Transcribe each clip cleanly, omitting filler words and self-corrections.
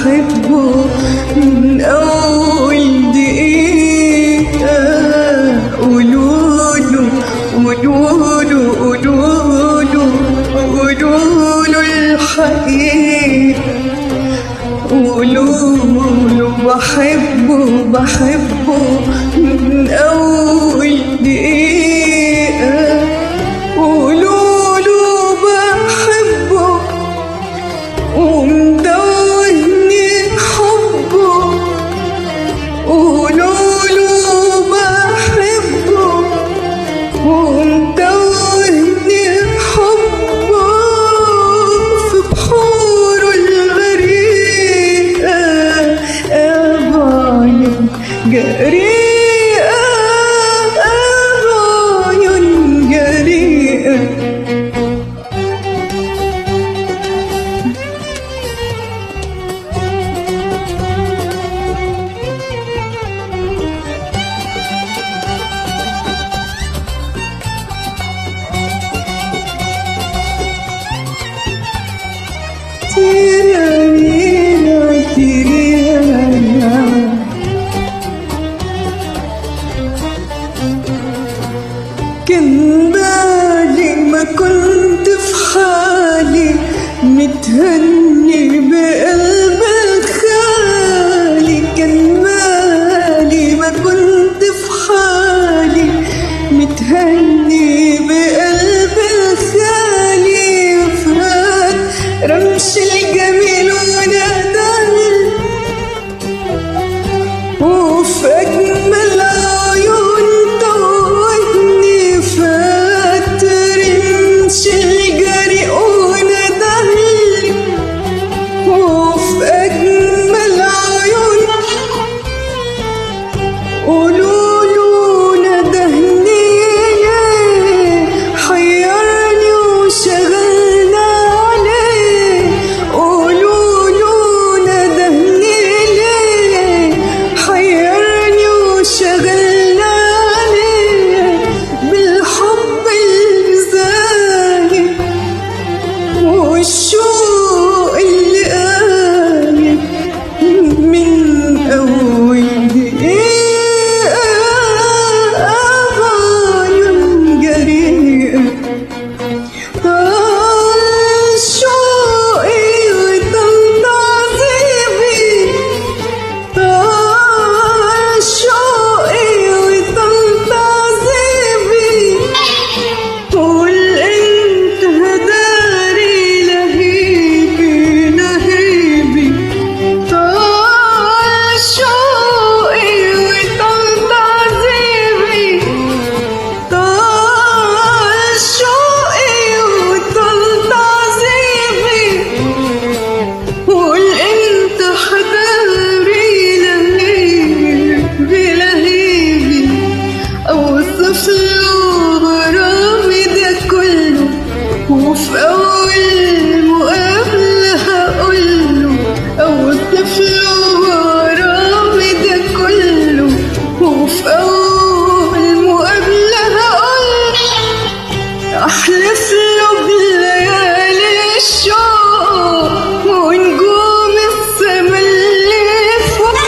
بحبه من أول دقيقة. قولوله قولوله قولوله قولوله الحقيقة. قولوله بحبه بحبه من أول دقيقة. قولوله بحبه ومدوهني حبه. قولوله بحبه ومدوهني حبه في بحوره الغريقة. بعيون جريئة بعيون جريئة. كان بالي ما كنت في حالي متهني بقلب الخالي. كان بالي ما كنت في حالي متهني بقلب الخالي. فات رمش الجميل وناداني وفي أجمل عيون توهني. فات رمش الجري وناداني وفي أجمل عيون. قولوله ندهني حيرني وشغلنا عليه. قولوله ندهني حيرني وشغلنا عليه بالحب المزايد والشوق اللي قايد من أول دقيقة. بعيون جريئة طال شوقي وطال تعذيبي. طال شوقي وطال تعذيبي. قول انت هداري لهيبي لهيبي. طال شوقي وطال تعذيبي. طال شوقي وطال تعذيبي. قول انت حداري لهيبي لهيبي. اوصف له غرامي ده كله وفي اول مقابلة هقوله. اوصف له غرامي ده كله وفي اول مقابلة هقوله. احلف له بليالي الشوق ونجوم السما اللي فوق.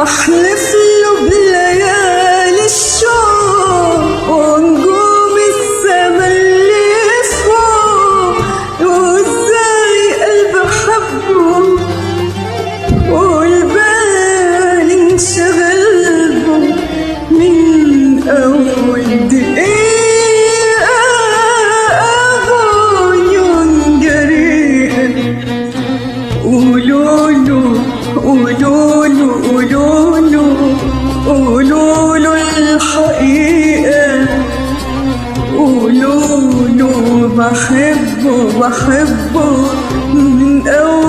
احلف له بليالي الشوق ونجوم السما اللي فوق. وازاي قلبي حبه والبال انشغل به من اول دقيقة. بعيون جريئة. قولوله قولوله قولوله قولوله الحقيقة. قولوله بحبه بحبه من أول